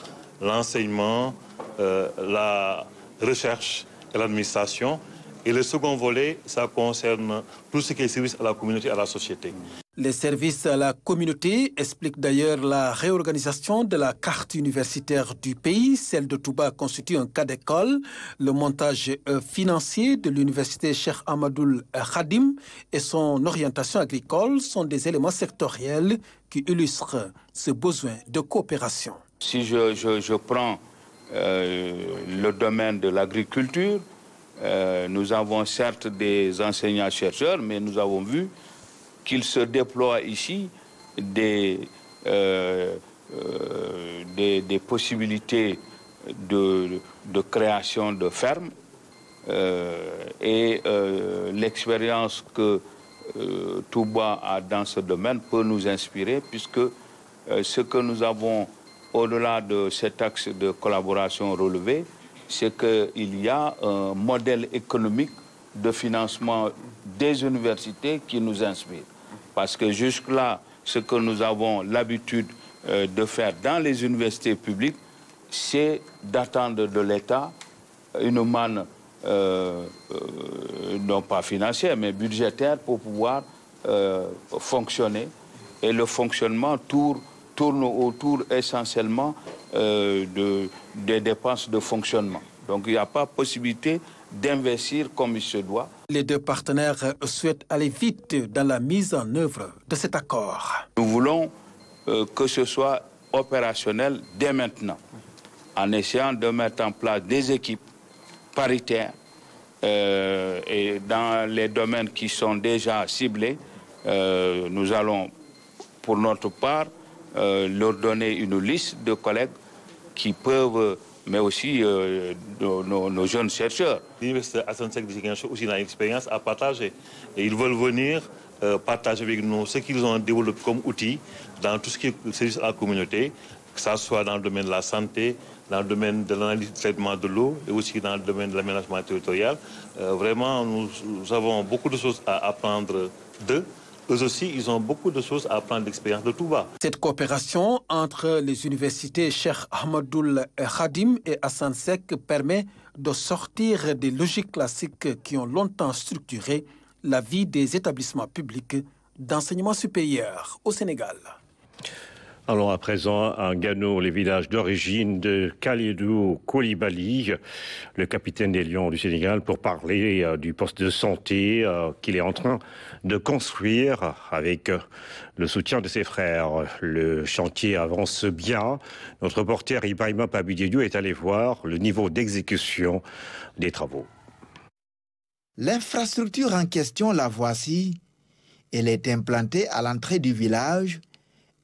l'enseignement, la recherche et l'administration. Et le second volet, ça concerne tout ce qui est service à la communauté et à la société. Les services à la communauté expliquent d'ailleurs la réorganisation de la carte universitaire du pays. Celle de Touba constitue un cas d'école. Le montage financier de l'université Cheikh Ahmadoul Khadim et son orientation agricole sont des éléments sectoriels qui illustrent ce besoin de coopération. Si je prends le domaine de l'agriculture, nous avons certes des enseignants-chercheurs, mais nous avons vu qu'il se déploie ici des possibilités de création de fermes et l'expérience que Touba a dans ce domaine peut nous inspirer, puisque ce que nous avons au-delà de cet axe de collaboration relevé, c'est qu'il y a un modèle économique de financement des universités qui nous inspire. Parce que jusque-là, ce que nous avons l'habitude de faire dans les universités publiques, c'est d'attendre de l'État une manne, non pas financière, mais budgétaire pour pouvoir fonctionner. Et le fonctionnement tourne autour essentiellement des dépenses de fonctionnement. Donc il n'y a pas possibilité d'investir comme il se doit. Les deux partenaires souhaitent aller vite dans la mise en œuvre de cet accord. Nous voulons que ce soit opérationnel dès maintenant, en essayant de mettre en place des équipes paritaires et dans les domaines qui sont déjà ciblés, nous allons, pour notre part, leur donner une liste de collègues qui peuvent, mais aussi nos jeunes chercheurs. L'Université Assane Seck de Ziguinchor aussi a une expérience à partager. Et ils veulent venir partager avec nous ce qu'ils ont développé comme outil dans tout ce qui est service à la communauté, que ce soit dans le domaine de la santé, dans le domaine de l'analyse du traitement de l'eau et aussi dans le domaine de l'aménagement territorial. Vraiment, nous avons beaucoup de choses à apprendre d'eux. Eux aussi, ils ont beaucoup de choses à apprendre d'expérience de Touba. Cette coopération entre les universités Cheikh Ahmadoul Khadim et Assane Seck permet de sortir des logiques classiques qui ont longtemps structuré la vie des établissements publics d'enseignement supérieur au Sénégal. Allons à présent à Gano, les villages d'origine de Kalidou Koulibaly, le capitaine des Lions du Sénégal, pour parler du poste de santé qu'il est en train de construire avec le soutien de ses frères. Le chantier avance bien. Notre reporter Ibrahima Pabidiou est allé voir le niveau d'exécution des travaux. L'infrastructure en question, la voici. Elle est implantée à l'entrée du village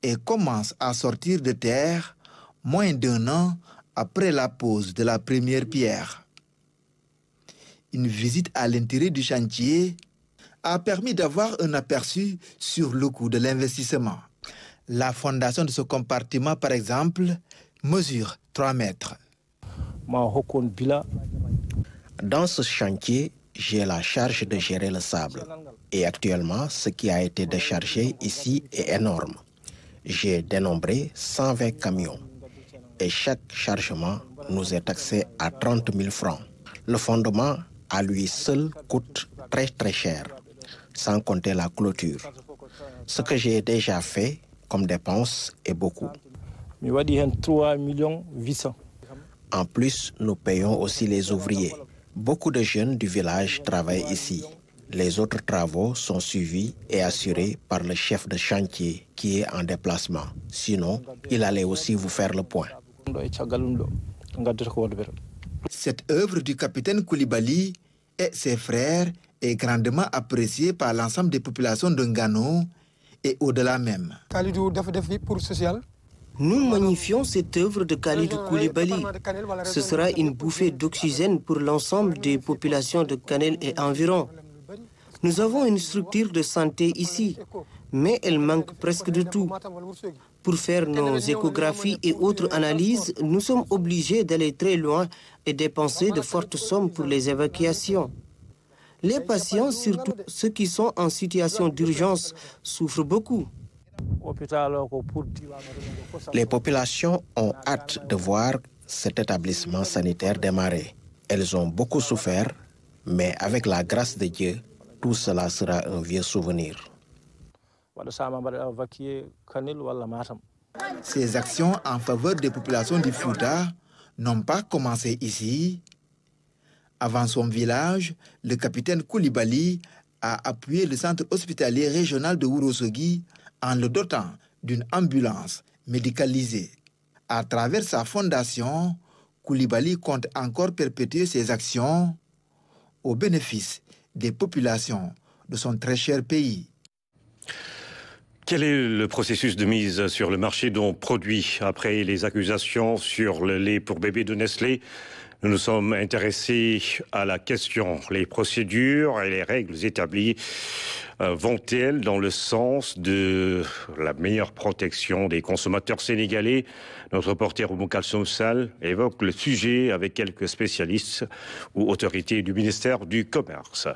et commence à sortir de terre moins d'1 an après la pose de la première pierre. Une visite à l'intérieur du chantier a permis d'avoir un aperçu sur le coût de l'investissement. La fondation de ce compartiment, par exemple, mesure 3 mètres. Dans ce chantier, j'ai la charge de gérer le sable. Et actuellement, ce qui a été déchargé ici est énorme. J'ai dénombré 120 camions et chaque chargement nous est taxé à 30 000 francs. Le fondement, à lui seul, coûte très cher, sans compter la clôture. Ce que j'ai déjà fait comme dépense est beaucoup. En plus, nous payons aussi les ouvriers. Beaucoup de jeunes du village travaillent ici. Les autres travaux sont suivis et assurés par le chef de chantier qui est en déplacement. Sinon, il allait aussi vous faire le point. Cette œuvre du capitaine Koulibaly et ses frères est grandement appréciée par l'ensemble des populations de Ngano et au-delà même. Nous magnifions cette œuvre de Kalidou Koulibaly. Ce sera une bouffée d'oxygène pour l'ensemble des populations de Kanel et environ. Nous avons une structure de santé ici, mais elle manque presque de tout. Pour faire nos échographies et autres analyses, nous sommes obligés d'aller très loin et dépenser de fortes sommes pour les évacuations. Les patients, surtout ceux qui sont en situation d'urgence, souffrent beaucoup. Les populations ont hâte de voir cet établissement sanitaire démarrer. Elles ont beaucoup souffert, mais avec la grâce de Dieu, tout cela sera un vieux souvenir. Ces actions en faveur des populations du Fouta n'ont pas commencé ici. Avant son village, le capitaine Koulibaly a appuyé le centre hospitalier régional de Ourossogui en le dotant d'une ambulance médicalisée. À travers sa fondation, Koulibaly compte encore perpétuer ses actions au bénéfice des populations de son très cher pays. Quel est le processus de mise sur le marché dont produit après les accusations sur le lait pour bébé de Nestlé? Nous nous sommes intéressés à la question. Les procédures et les règles établies vont-elles dans le sens de la meilleure protection des consommateurs sénégalais? Notre reporter Oumou Kalsoum Sall évoque le sujet avec quelques spécialistes ou autorités du ministère du Commerce.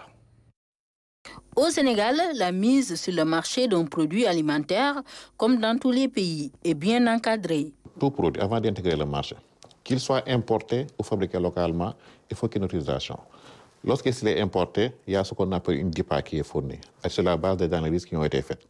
Au Sénégal, la mise sur le marché d'un produit alimentaire, comme dans tous les pays, est bien encadrée. Tout produit, avant d'intégrer le marché, qu'il soit importé ou fabriqué localement, il faut qu'il y ait une autorisation. Lorsqu'il est importé, il y a ce qu'on appelle une DIPA qui est fournie. Et c'est la base des analyses qui ont été faites.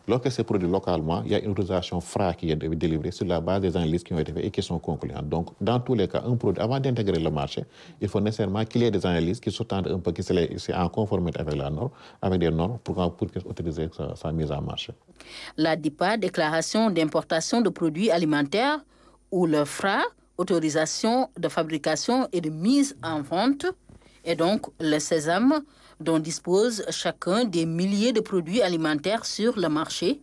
Lorsque c'est produit localement, il y a une autorisation FRA qui est délivrée sur la base des analyses qui ont été faites et qui sont concluantes. Donc, dans tous les cas, un produit, avant d'intégrer le marché, il faut nécessairement qu'il y ait des analyses qui sont un peu, qui sont en conformité avec la norme, avec des normes pour autoriser sa mise en marché. La DIPA, déclaration d'importation de produits alimentaires, ou le FRA, autorisation de fabrication et de mise en vente, et donc le sésame dont dispose chacun des milliers de produits alimentaires sur le marché.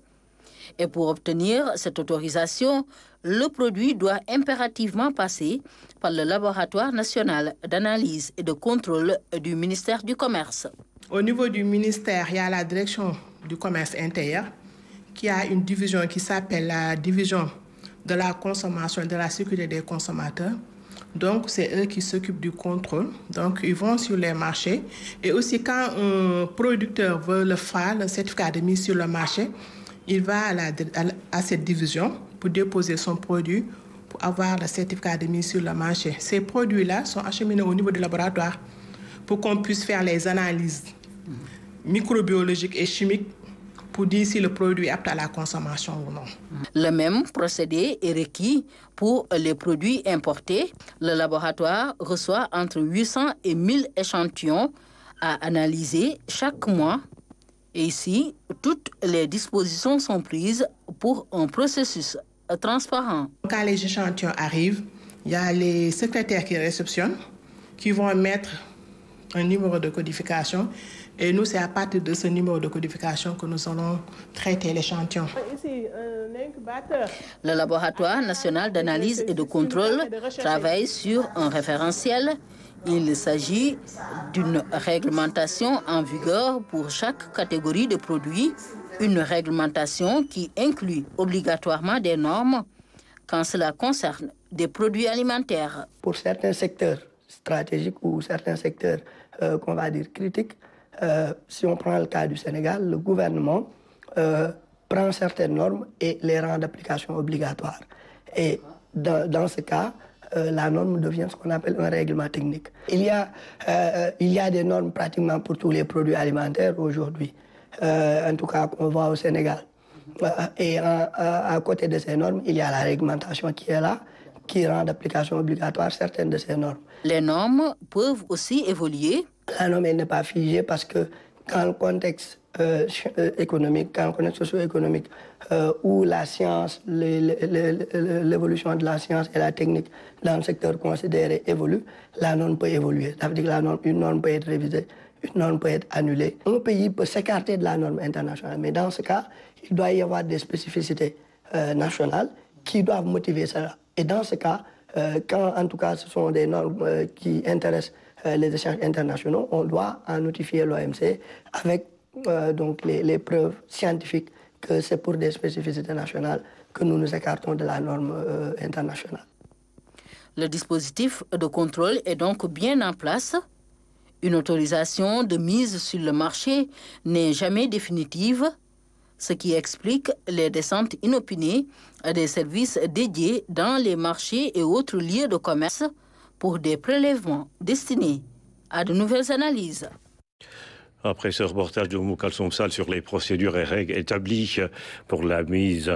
Et pour obtenir cette autorisation, le produit doit impérativement passer par le laboratoire national d'analyse et de contrôle du ministère du Commerce. Au niveau du ministère, il y a la direction du commerce intérieur qui a une division qui s'appelle la division de la consommation et de la sécurité des consommateurs. Donc, c'est eux qui s'occupent du contrôle. Donc, ils vont sur les marchés. Et aussi, quand un producteur veut le faire, le certificat de mise sur le marché, il va à cette division pour déposer son produit, pour avoir le certificat de mise sur le marché. Ces produits-là sont acheminés au niveau du laboratoire pour qu'on puisse faire les analyses microbiologiques et chimiques pour dire si le produit est apte à la consommation ou non. Le même procédé est requis pour les produits importés. Le laboratoire reçoit entre 800 et 1000 échantillons à analyser chaque mois. Et ici, toutes les dispositions sont prises pour un processus transparent. Quand les échantillons arrivent, il y a les secrétaires qui réceptionnent, qui vont mettre un numéro de codification. Et nous, c'est à partir de ce numéro de codification que nous allons traiter l'échantillon. Ici, un incubateur. Le laboratoire national d'analyse et de contrôle travaille sur un référentiel. Il s'agit d'une réglementation en vigueur pour chaque catégorie de produits, une réglementation qui inclut obligatoirement des normes quand cela concerne des produits alimentaires. Pour certains secteurs stratégiques ou certains secteurs qu'on va dire critiques, si on prend le cas du Sénégal, le gouvernement prend certaines normes et les rend d'application obligatoire. Et dans ce cas, la norme devient ce qu'on appelle un règlement technique. Il y a des normes pratiquement pour tous les produits alimentaires aujourd'hui, en tout cas qu'on voit au Sénégal. Et à côté de ces normes, il y a la réglementation qui est là, qui rend d'application obligatoire certaines de ces normes. Les normes peuvent aussi évoluer. La norme n'est pas figée parce que quand le contexte économique, quand le contexte socio-économique, où la science, l'évolution de la science et la technique dans le secteur considéré évolue, la norme peut évoluer. Ça veut dire que une norme peut être révisée, une norme peut être annulée. Un pays peut s'écarter de la norme internationale, mais dans ce cas, il doit y avoir des spécificités nationales qui doivent motiver cela. Et dans ce cas, quand en tout cas ce sont des normes qui intéressent les échanges internationaux, on doit en notifier l'OMC avec donc les preuves scientifiques que c'est pour des spécificités nationales que nous nous écartons de la norme internationale. Le dispositif de contrôle est donc bien en place. Une autorisation de mise sur le marché n'est jamais définitive, ce qui explique les descentes inopinées des services dédiés dans les marchés et autres lieux de commerce pour des prélèvements destinés à de nouvelles analyses. Après ce reportage de Oumou Kalsoum Sall sur les procédures et règles établies pour la mise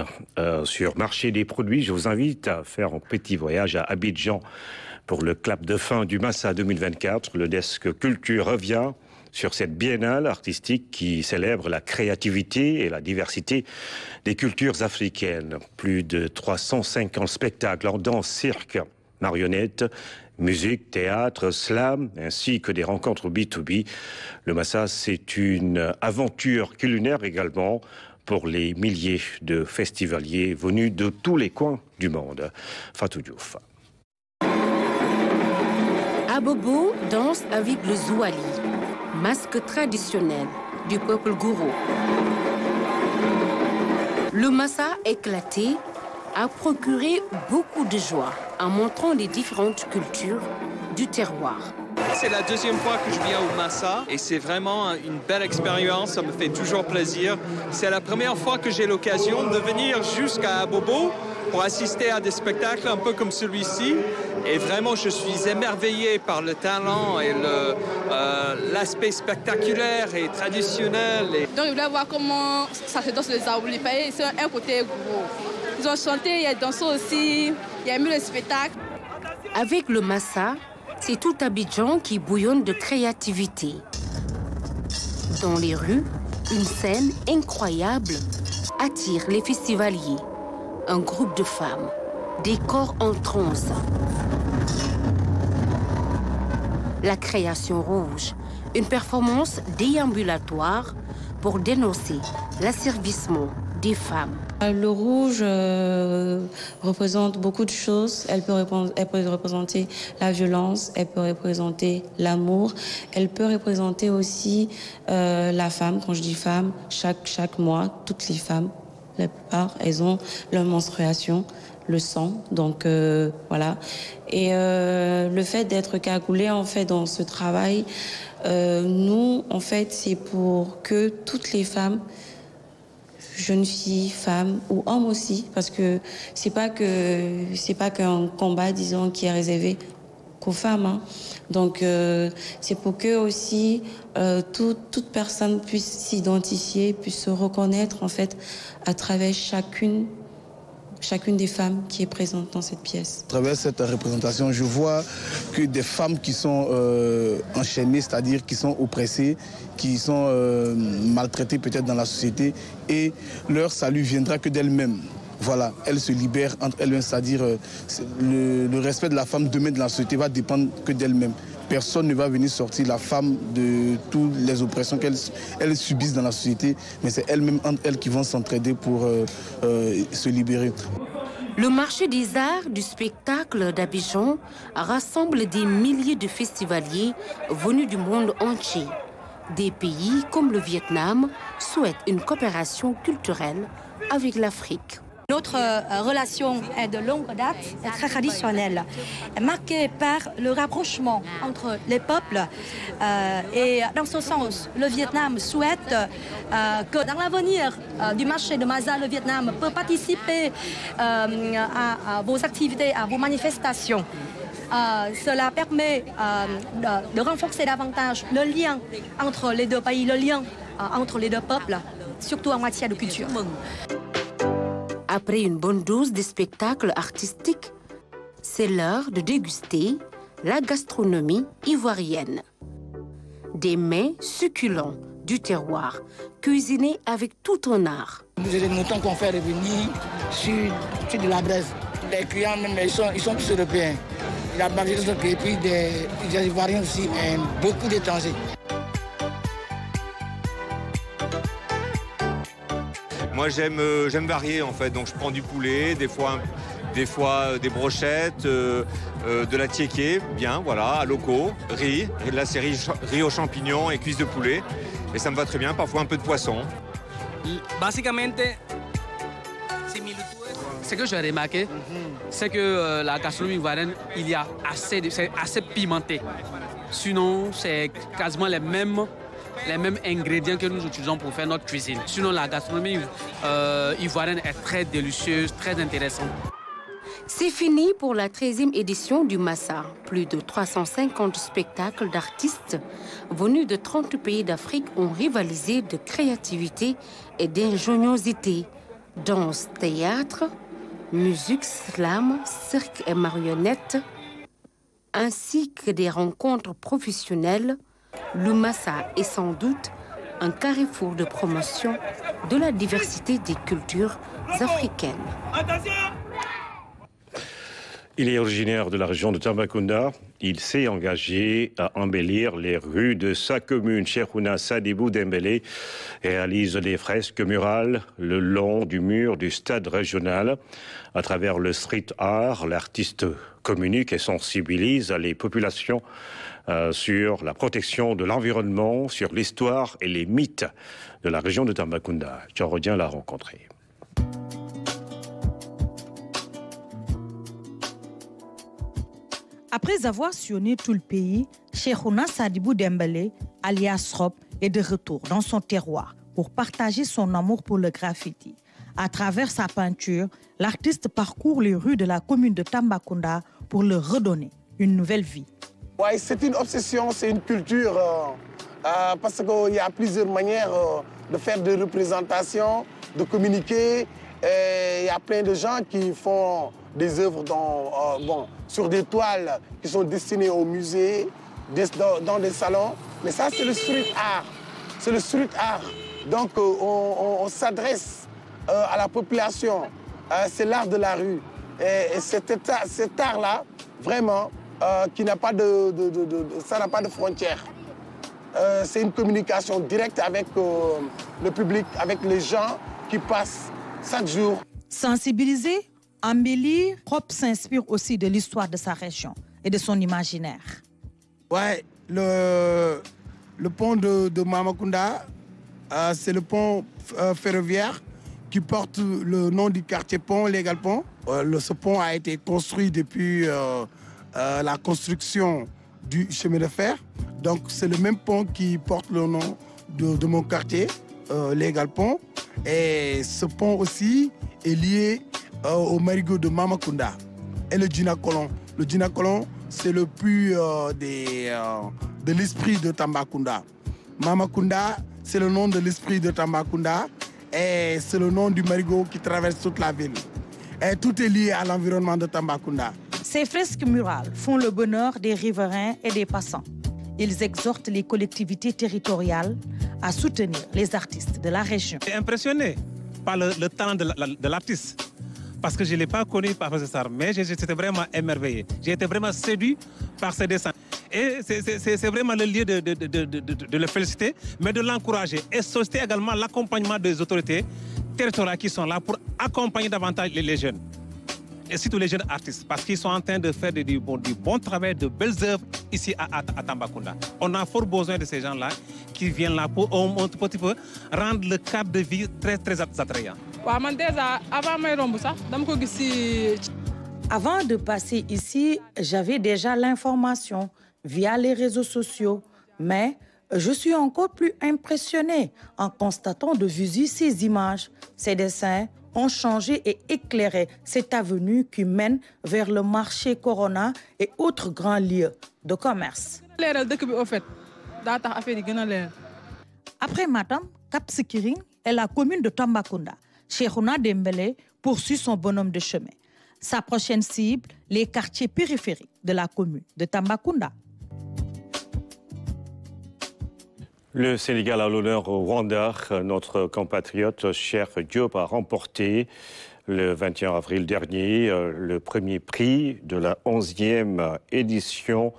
sur marché des produits, je vous invite à faire un petit voyage à Abidjan pour le clap de fin du Massa 2024. Le desk culture revient sur cette biennale artistique qui célèbre la créativité et la diversité des cultures africaines. Plus de 350 spectacles en danse, cirque, marionnettes, musique, théâtre, slam, ainsi que des rencontres B2B. Le Massa, c'est une aventure culinaire également pour les milliers de festivaliers venus de tous les coins du monde. Fatou Diouf. Abobo danse avec le zouali, masque traditionnel du peuple gourou. Le Massa éclaté a procuré beaucoup de joie en montrant les différentes cultures du terroir. C'est la deuxième fois que je viens au Massa et c'est vraiment une belle expérience, ça me fait toujours plaisir. C'est la première fois que j'ai l'occasion de venir jusqu'à Abobo pour assister à des spectacles un peu comme celui-ci Et vraiment, je suis émerveillé par le talent et l'aspect spectaculaire et traditionnel. Donc, je voulais voir comment ça se danse les Zaouli. C'est un côté gros. Ils ont chanté, il y a dansé aussi, il y a eu le spectacle. Avec le Massa, c'est tout Abidjan qui bouillonne de créativité. Dans les rues, une scène incroyable attire les festivaliers. Un groupe de femmes, des corps en transe. La création rouge, une performance déambulatoire pour dénoncer l'asservissement des femmes. Le rouge représente beaucoup de choses. Elle peut représenter la violence, elle peut représenter l'amour, elle peut représenter aussi la femme. Quand je dis femme, chaque mois, toutes les femmes, la plupart, elles ont leur menstruation, le sang, donc voilà. Et le fait d'être cagoulée, en fait, dans ce travail, nous, en fait, c'est pour que toutes les femmes, jeunes filles, femmes ou hommes aussi, parce que c'est pas qu'un combat, disons, qui est réservé qu'aux femmes, hein. Donc c'est pour que aussi toute personne puisse s'identifier, puisse se reconnaître en fait à travers chacune des femmes qui est présente dans cette pièce. À travers cette représentation, je vois que des femmes qui sont enchaînées, c'est-à-dire qui sont oppressées, qui sont maltraitées peut-être dans la société, et leur salut viendra que d'elles-mêmes. Voilà, elles se libèrent entre elles-mêmes, c'est-à-dire le respect de la femme demain de la société va dépendre que d'elle-même. Personne ne va venir sortir la femme de toutes les oppressions qu'elles subissent dans la société, mais c'est elles-mêmes entre elles qui vont s'entraider pour se libérer. Le marché des arts du spectacle d'Abidjan rassemble des milliers de festivaliers venus du monde entier. Des pays comme le Vietnam souhaitent une coopération culturelle avec l'Afrique. Notre relation est de longue date et très traditionnelle, marquée par le rapprochement entre les peuples. Et dans ce sens, le Vietnam souhaite que dans l'avenir du marché de Massa, le Vietnam peut participer à vos activités, à vos manifestations. Cela permet de renforcer davantage le lien entre les deux pays, le lien entre les deux peuples, surtout en matière de culture. Après une bonne dose de spectacles artistiques, c'est l'heure de déguster la gastronomie ivoirienne. Des mets succulents du terroir, cuisinés avec tout un art. C'est des moutons qu'on fait revenir sur de la braise. Les clients, même, ils sont tous européens. Il y a et puis des Ivoiriens aussi, et beaucoup d'étrangers. Moi j'aime varier en fait, donc je prends du poulet, des fois des brochettes, de la tiéké, bien voilà, locaux, riz, et là c'est riz aux champignons et cuisses de poulet, et ça me va très bien, parfois un peu de poisson. Basiquement, ce que j'ai remarqué, c'est que la gastronomie ivoirienne, c'est assez pimenté. Sinon, c'est quasiment les mêmes ingrédients que nous utilisons pour faire notre cuisine. Sinon, la gastronomie ivoirienne est très délicieuse, très intéressante. C'est fini pour la 13e édition du Massa. Plus de 350 spectacles d'artistes venus de 30 pays d'Afrique ont rivalisé de créativité et d'ingéniosité. Danse, théâtre, musique, slam, cirque et marionnettes, ainsi que des rencontres professionnelles. Le Massa est sans doute un carrefour de promotion de la diversité des cultures africaines. Il est originaire de la région de Tambacounda. Il s'est engagé à embellir les rues de sa commune. Cheikhouna Sadibou Dembélé réalise des fresques murales le long du mur du stade régional. À travers le street art, l'artiste communique et sensibilise les populations sur la protection de l'environnement, sur l'histoire et les mythes de la région de Tambacounda. Tchorodien l'a rencontré. Après avoir sillonné tout le pays, Cheikhouna Sadibou Dembélé, alias Rob, est de retour dans son terroir pour partager son amour pour le graffiti. À travers sa peinture, l'artiste parcourt les rues de la commune de Tambacounda pour leur redonner une nouvelle vie. Ouais, c'est une obsession, c'est une culture, parce qu'il y a plusieurs manières de faire des représentations, de communiquer. Il y a plein de gens qui font des œuvres sur des toiles qui sont destinées au musée, dans des salons. Mais ça, c'est le street art. C'est le street art. Donc, on s'adresse à la population. C'est l'art de la rue. Et cet art-là, vraiment, qui n'a pas ça n'a pas de frontières. C'est une communication directe avec le public, avec les gens qui passent chaque jour. Sensibiliser, embellir, Prop s'inspire aussi de l'histoire de sa région et de son imaginaire. Ouais, le pont de Mamakunda, c'est le pont ferroviaire qui porte le nom du quartier pont, Légal Pont. Ce pont a été construit depuis la construction du chemin de fer. Donc c'est le même pont qui porte le nom de mon quartier, Légal Pont. Et ce pont aussi est lié au marigot de Mamakunda et le Djinakolon. Le Djinakolon, c'est le puits de l'esprit de Tambacounda. Mamakunda, c'est le nom de l'esprit de Tambacounda et c'est le nom du marigot qui traverse toute la ville. Et tout est lié à l'environnement de Tambacounda. Ces fresques murales font le bonheur des riverains et des passants. Ils exhortent les collectivités territoriales à soutenir les artistes de la région. Je suis impressionné par le talent de l'artiste. Parce que je ne l'ai pas connu par ce art, mais j'étais vraiment émerveillé. J'ai été vraiment séduit par ses dessins. Et c'est vraiment le lieu de le féliciter, mais de l'encourager. Et solliciter également l'accompagnement des autorités territoriales qui sont là pour accompagner davantage les jeunes. Et surtout les jeunes artistes, parce qu'ils sont en train de faire du bon travail, de belles œuvres ici à Tambacounda. On a fort besoin de ces gens-là qui viennent là pour un petit peu rendre le cadre de vie très, très attrayant. Avant de passer ici, j'avais déjà l'information via les réseaux sociaux, mais je suis encore plus impressionnée en constatant de visu ces images. Ces dessins ont changé et éclairé cette avenue qui mène vers le marché Corona et autres grands lieux de commerce. Après Matam, Cap Skirring est la commune de Tambacounda. Cheikhouna Dembélé poursuit son bonhomme de chemin. Sa prochaine cible, les quartiers périphériques de la commune de Tambacounda. Le Sénégal a l'honneur au Rwanda. Notre compatriote Cheikh Diop a remporté le 21 avril dernier le premier prix de la 11e édition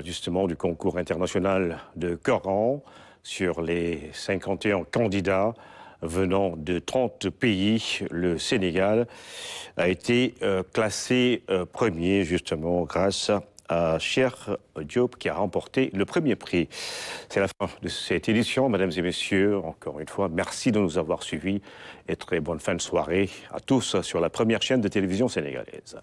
justement du concours international de Coran sur les 51 candidats venant de 30 pays. Le Sénégal a été classé premier justement grâce à Cheikh Diop qui a remporté le premier prix. C'est la fin de cette édition, mesdames et messieurs. Encore une fois, merci de nous avoir suivis et très bonne fin de soirée à tous sur la première chaîne de télévision sénégalaise.